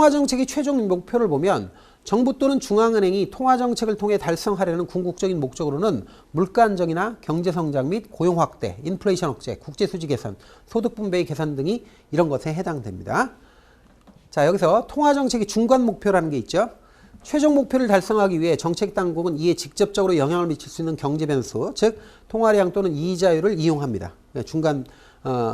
통화정책의 최종 목표를 보면 정부 또는 중앙은행이 통화정책을 통해 달성하려는 궁극적인 목적으로는 물가 안정이나 경제성장 및 고용 확대, 인플레이션 억제, 국제수지 개선, 소득 분배의 개선 등이 이런 것에 해당됩니다. 자, 여기서 통화정책의 중간 목표라는 게 있죠. 최종 목표를 달성하기 위해 정책 당국은 이에 직접적으로 영향을 미칠 수 있는 경제 변수, 즉 통화량 또는 이자율을 이용합니다. 중간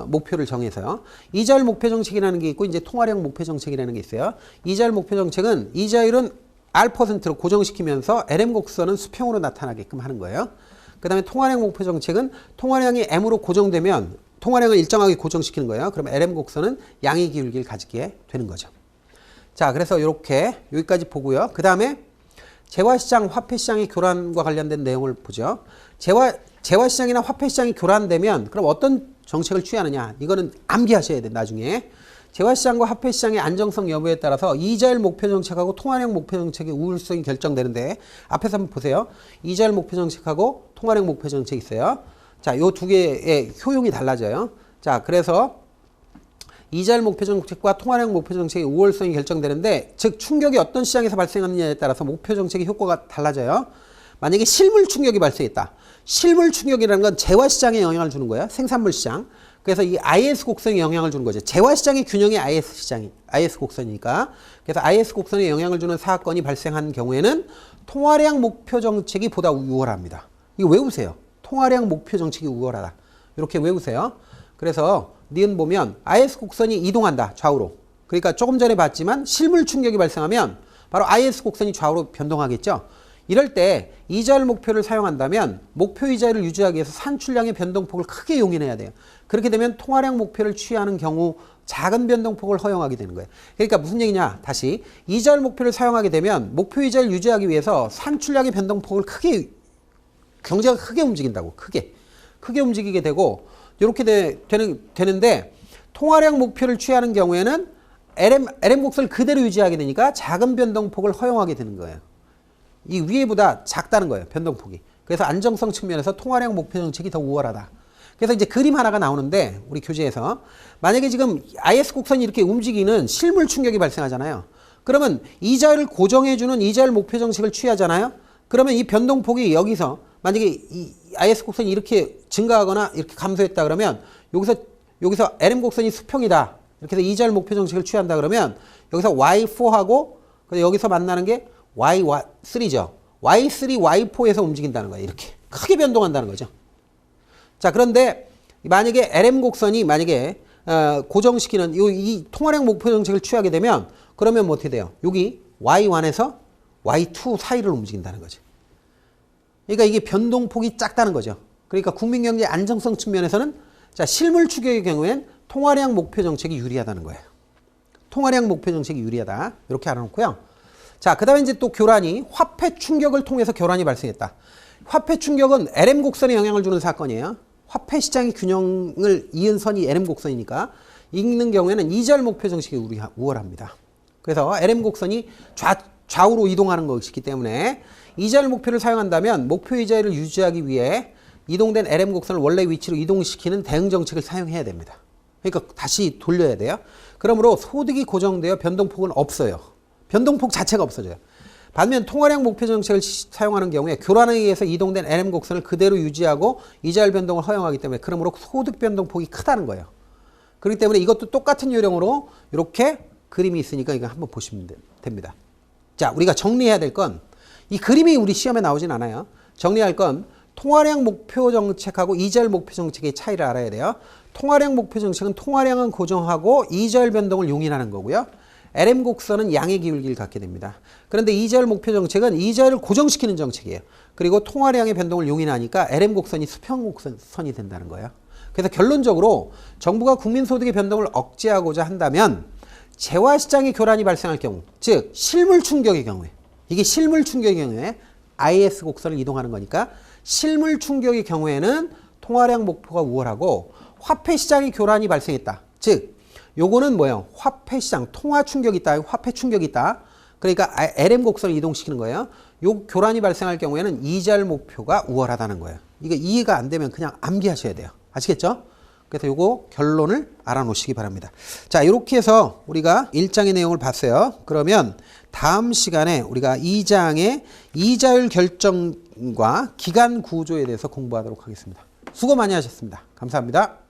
목표를 정해서요. 이자율 목표 정책이라는 게 있고 이제 통화량 목표 정책이라는 게 있어요. 이자율 목표 정책은 이자율은 R%로 고정시키면서 LM 곡선은 수평으로 나타나게끔 하는 거예요. 그 다음에 통화량 목표 정책은 통화량이 M으로 고정되면 통화량을 일정하게 고정시키는 거예요. 그럼 LM 곡선은 양의 기울기를 가지게 되는 거죠. 자, 그래서 이렇게 여기까지 보고요. 그 다음에 재화시장, 화폐시장의 교란과 관련된 내용을 보죠. 재화시장이나 화폐시장이 교란되면 그럼 어떤 정책을 취하느냐. 이거는 암기하셔야 돼, 나중에. 재화시장과 화폐시장의 안정성 여부에 따라서 이자율 목표 정책하고 통화량 목표 정책의 우월성이 결정되는데 앞에서 한번 보세요. 이자율 목표 정책하고 통화량 목표 정책이 있어요. 자, 요 두 개의 효용이 달라져요. 자, 그래서 이자율 목표 정책과 통화량 목표 정책의 우월성이 결정되는데 즉 충격이 어떤 시장에서 발생하느냐에 따라서 목표 정책의 효과가 달라져요. 만약에 실물 충격이 발생했다. 실물 충격이라는 건 재화시장에 영향을 주는 거예요. 생산물 시장. 그래서 이 IS 곡선에 영향을 주는 거죠. 재화시장의 균형이 IS 곡선이니까. 그래서 IS 곡선에 영향을 주는 사건이 발생한 경우에는 통화량 목표 정책이 보다 우월합니다. 이거 외우세요. 통화량 목표 정책이 우월하다. 이렇게 외우세요. 그래서 니은 보면 IS 곡선이 이동한다. 좌우로. 그러니까 조금 전에 봤지만 실물 충격이 발생하면 바로 IS 곡선이 좌우로 변동하겠죠. 이럴 때 이자율 목표를 사용한다면 목표 이자율을 유지하기 위해서 산출량의 변동폭을 크게 용인해야 돼요. 그렇게 되면 통화량 목표를 취하는 경우 작은 변동폭을 허용하게 되는 거예요. 그러니까 무슨 얘기냐. 다시 이자율 목표를 사용하게 되면 목표 이자율을 유지하기 위해서 산출량의 변동폭을 크게 경제가 크게 움직인다고. 크게 움직이게 되고 이렇게 되는데 통화량 목표를 취하는 경우에는 LM 곡선을 그대로 유지하게 되니까 작은 변동폭을 허용하게 되는 거예요. 이 위에보다 작다는 거예요. 변동폭이. 그래서 안정성 측면에서 통화량 목표 정책이 더 우월하다. 그래서 이제 그림 하나가 나오는데 우리 교재에서 만약에 지금 IS 곡선이 이렇게 움직이는 실물 충격이 발생하잖아요. 그러면 이자율을 고정해주는 이자율 목표 정책을 취하잖아요. 그러면 이 변동폭이 여기서 만약에 이 IS 곡선이 이렇게 증가하거나 이렇게 감소했다 그러면 여기서 LM 곡선이 수평이다. 이렇게 해서 이자율 목표 정책을 취한다 그러면 여기서 Y4하고 여기서 만나는 게 Y3죠. Y3, Y4에서 움직인다는 거예요. 이렇게 크게 변동한다는 거죠. 자, 그런데 만약에 LM 곡선이 만약에 고정시키는 이 통화량 목표 정책을 취하게 되면 그러면 뭐 어떻게 돼요? 여기 Y1에서 Y2 사이를 움직인다는 거죠. 그러니까 이게 변동폭이 작다는 거죠. 그러니까 국민경제 안정성 측면에서는 자, 실물 추격의 경우엔 통화량 목표 정책이 유리하다는 거예요. 통화량 목표 정책이 유리하다. 이렇게 알아놓고요. 자, 그 다음에 이제 또 교란이 화폐 충격을 통해서 교란이 발생했다. 화폐 충격은 LM 곡선에 영향을 주는 사건이에요. 화폐 시장의 균형을 이은 선이 LM 곡선이니까 있는 경우에는 이자율 목표 정책이 우월합니다. 그래서 LM 곡선이 좌우로 이동하는 것이기 때문에 이자율 목표를 사용한다면 목표 이자율을 유지하기 위해 이동된 LM 곡선을 원래 위치로 이동시키는 대응 정책을 사용해야 됩니다. 그러니까 다시 돌려야 돼요. 그러므로 소득이 고정되어 변동폭은 없어요. 변동폭 자체가 없어져요. 반면 통화량 목표 정책을 사용하는 경우에 교란에 의해서 이동된 LM 곡선을 그대로 유지하고 이자율 변동을 허용하기 때문에 그러므로 소득 변동폭이 크다는 거예요. 그렇기 때문에 이것도 똑같은 요령으로 이렇게 그림이 있으니까 이거 한번 보시면 됩니다. 자, 우리가 정리해야 될 건 이 그림이 우리 시험에 나오진 않아요. 정리할 건 통화량 목표 정책하고 이자율 목표 정책의 차이를 알아야 돼요. 통화량 목표 정책은 통화량은 고정하고 이자율 변동을 용인하는 거고요. LM 곡선은 양의 기울기를 갖게 됩니다. 그런데 이자율 목표 정책은 이자율을 고정시키는 정책이에요. 그리고 통화량의 변동을 용인하니까 LM 곡선이 수평 곡선이 된다는 거예요. 그래서 결론적으로 정부가 국민소득의 변동을 억제하고자 한다면 재화시장의 교란이 발생할 경우, 즉 실물 충격의 경우에, 이게 실물 충격의 경우에 IS 곡선을 이동하는 거니까 실물 충격의 경우에는 통화량 목표가 우월하고 화폐 시장의 교란이 발생했다. 즉 요거는 뭐예요? 화폐 시장 통화 충격이 있다. 화폐 충격이 있다. 그러니까 LM 곡선을 이동시키는 거예요. 요 교란이 발생할 경우에는 이자율 목표가 우월하다는 거예요. 이거 이해가 안 되면 그냥 암기하셔야 돼요. 아시겠죠? 그래서 요거 결론을 알아놓으시기 바랍니다. 자, 이렇게 해서 우리가 1장의 내용을 봤어요. 그러면 다음 시간에 우리가 2장의 이자율 결정과 기간 구조에 대해서 공부하도록 하겠습니다. 수고 많이 하셨습니다. 감사합니다.